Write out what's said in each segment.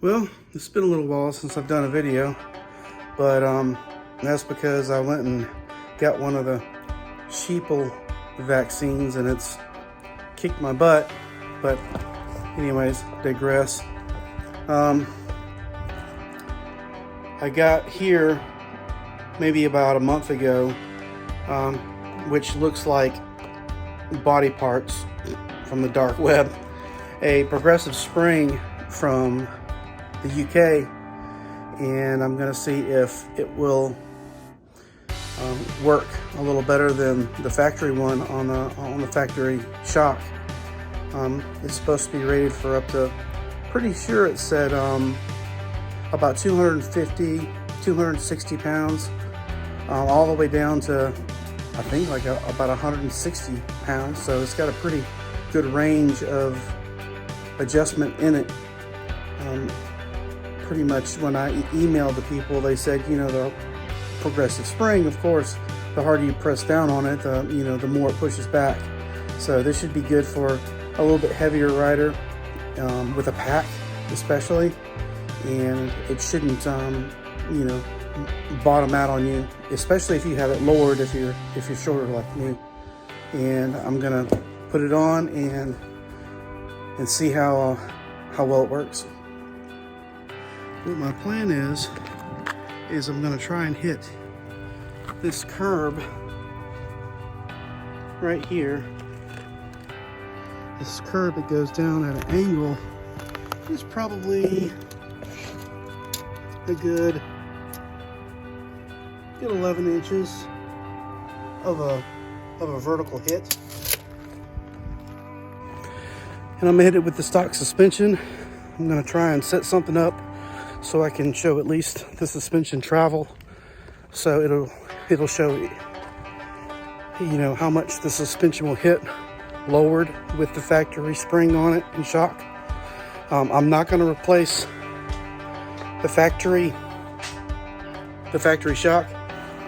Well, it's been a little while since I've done a video, but that's because I went and got one of the sheeple vaccines and it's kicked my butt. But anyways, digress. I got here maybe about a month ago, which looks like body parts from the dark web, a progressive spring from the UK, and I'm going to see if it will work a little better than the factory one on the factory shock. It's supposed to be rated for up to, pretty sure it said about 250, 260 pounds, all the way down to I think like about 160 pounds. So it's got a pretty good range of adjustment in it. Pretty much when I emailed the people, they said, you know, the progressive spring, of course, the harder you press down on it, the more it pushes back. So this should be good for a little bit heavier rider, with a pack especially, and it shouldn't bottom out on you, especially if you have it lowered, if you're shorter like me. And I'm gonna put it on and see how well it works. What my plan is I'm gonna try and hit this curb right here. This curb, it goes down at an angle, is probably a good 11 inches of a vertical hit. And I'm gonna hit it with the stock suspension. I'm gonna try and set something up so I can show at least the suspension travel. So it'll show, you know, how much the suspension will hit lowered with the factory spring on it and shock. I'm not going to replace the factory shock.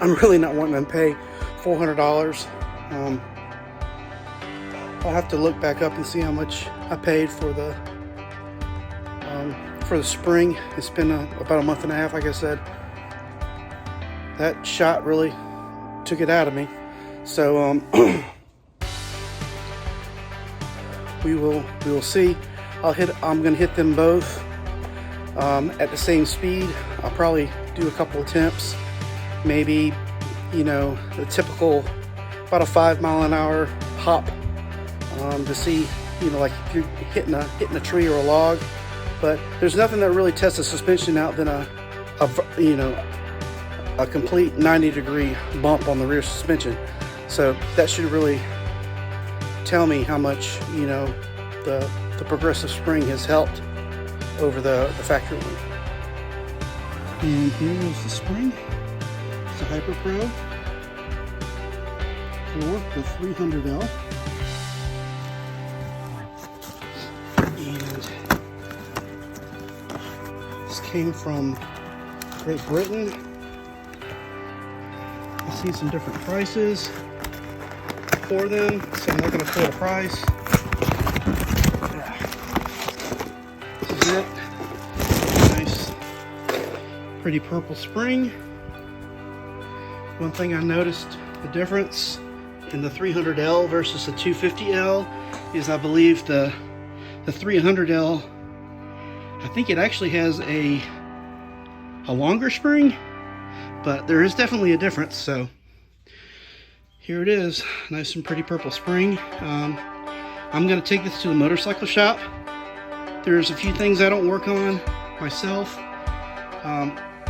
I'm really not wanting to pay $400. I'll have to look back up and see how much I paid for the spring. It's been about a month and a half, like I said. That shot really took it out of me. So we will see. I'm gonna hit them both at the same speed. I'll probably do a couple attempts, maybe, you know, the typical about a 5 mile an hour hop, to see, you know, like if you're hitting a tree or a log. But there's nothing that really tests the suspension out than a complete 90-degree bump on the rear suspension. So that should really tell me how much, you know, the progressive spring has helped over the factory one. And here is the spring. It's a Hyperpro for the 300L. And this came from Great Britain. I see some different prices for them, so I'm not going to quote a price. This is it. Nice, pretty purple spring. One thing I noticed the difference in the 300L versus the 250L is I believe the 300L, I think it actually has a longer spring, but there is definitely a difference. So here it is, nice and pretty purple spring. I'm going to take this to the motorcycle shop. There's a few things I don't work on myself.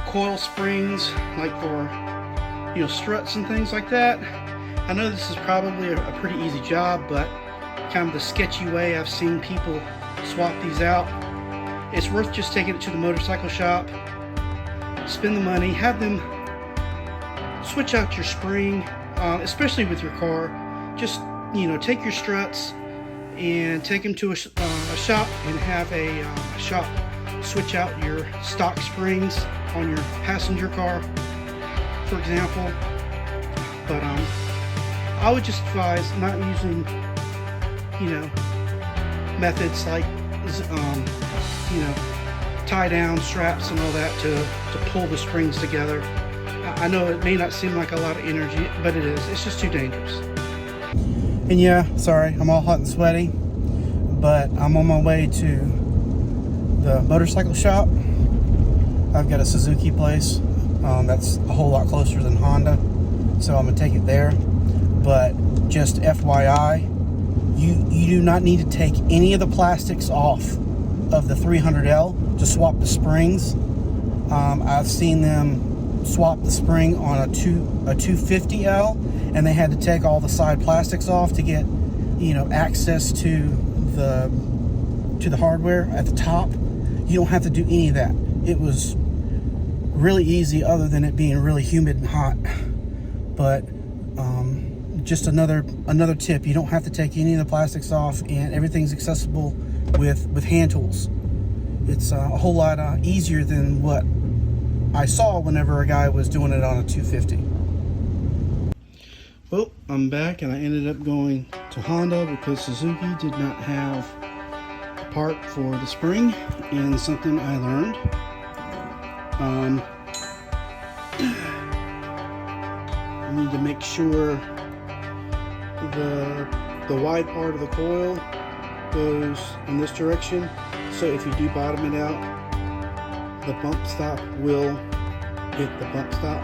Coil springs, like for, you know, struts and things like that. I know this is probably a pretty easy job, but kind of the sketchy way I've seen people swap these out. It's worth just taking it to the motorcycle shop, spend the money, have them switch out your spring, especially with your car. Just, you know, take your struts and take them to a shop and have a shop switch out your stock springs on your passenger car, for example. But I would just advise not using, you know, methods like tie down straps and all that to pull the springs together. I know it may not seem like a lot of energy, but it is. It's just too dangerous. And yeah, sorry, I'm all hot and sweaty, but I'm on my way to the motorcycle shop. I've got a Suzuki place that's a whole lot closer than Honda, so I'm gonna take it there. But just FYI, you do not need to take any of the plastics off of the 300L to swap the springs. I've seen them swap the spring on a 250L, and they had to take all the side plastics off to get, you know, access to the hardware at the top. You don't have to do any of that. It was really easy, other than it being really humid and hot. But just another tip: you don't have to take any of the plastics off, and everything's accessible with hand tools. It's a whole lot easier than what I saw whenever a guy was doing it on a 250. Well, I'm back, and I ended up going to Honda because Suzuki did not have a part for the spring, and something I learned. I need to make sure the wide part of the coil goes in this direction, so if you do bottom it out, the bump stop will hit the bump stop.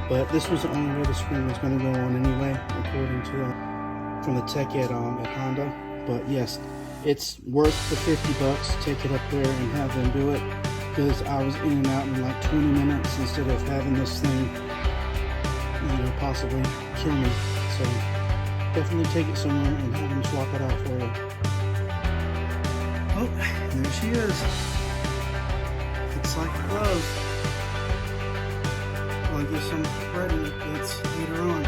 But this was the only way the spring was going to go on anyway, according to from the tech at Honda. But yes, it's worth the 50 bucks to take it up there and have them do it, because I was in and out in like 20 minutes instead of having this thing, you know, possibly kill me. So definitely take it somewhere and have them swap it out for you. Oh, there she is. It's like a glove. Well, I guess I'm ready. It's later on.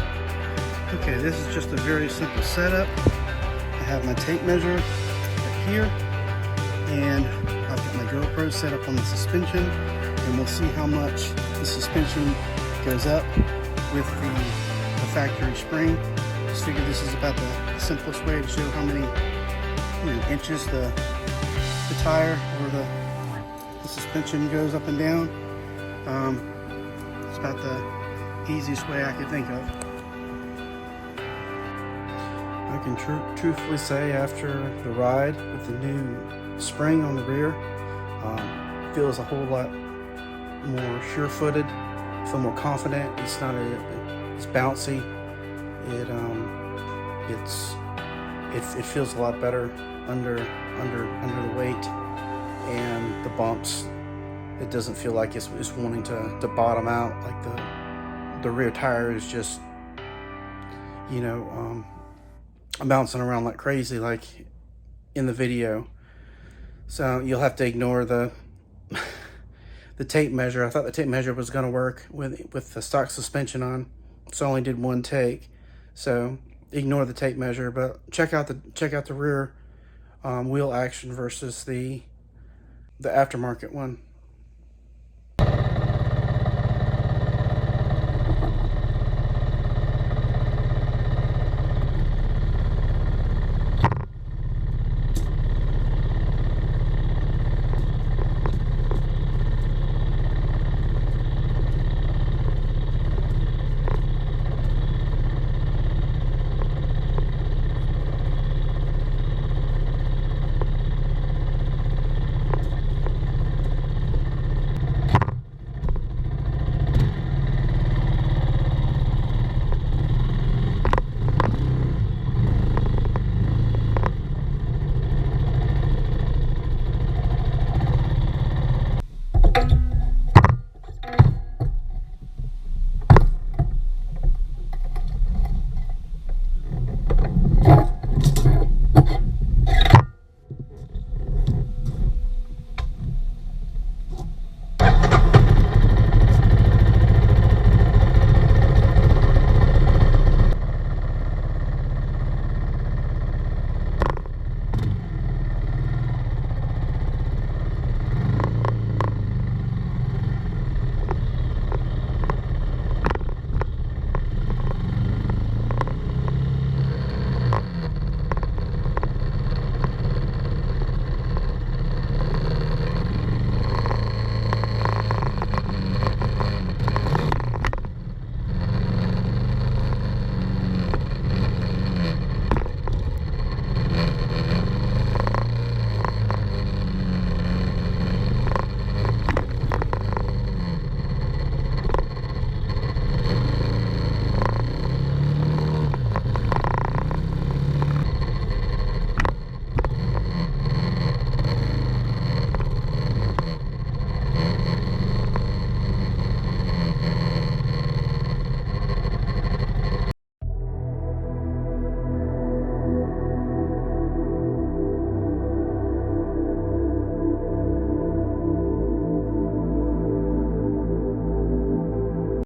Okay, this is just a very simple setup. I have my tape measure right here, and I've got my GoPro set up on the suspension, and we'll see how much the suspension goes up with the factory spring. Just figured this is about the simplest way to show how many inches the tire or the suspension goes up and down. It's about the easiest way I could think of. I can truthfully say, after the ride with the new spring on the rear, feels a whole lot more sure-footed. Feel more confident. It's not it's bouncy. It feels a lot better under the weight, and the bumps, it doesn't feel like it's wanting to bottom out. Like the rear tire is just, you know, bouncing around like crazy, like in the video. So you'll have to ignore the tape measure. I thought the tape measure was going to work with the stock suspension on, so I only did one take. So ignore the tape measure, but check out the rear wheel action versus the aftermarket one.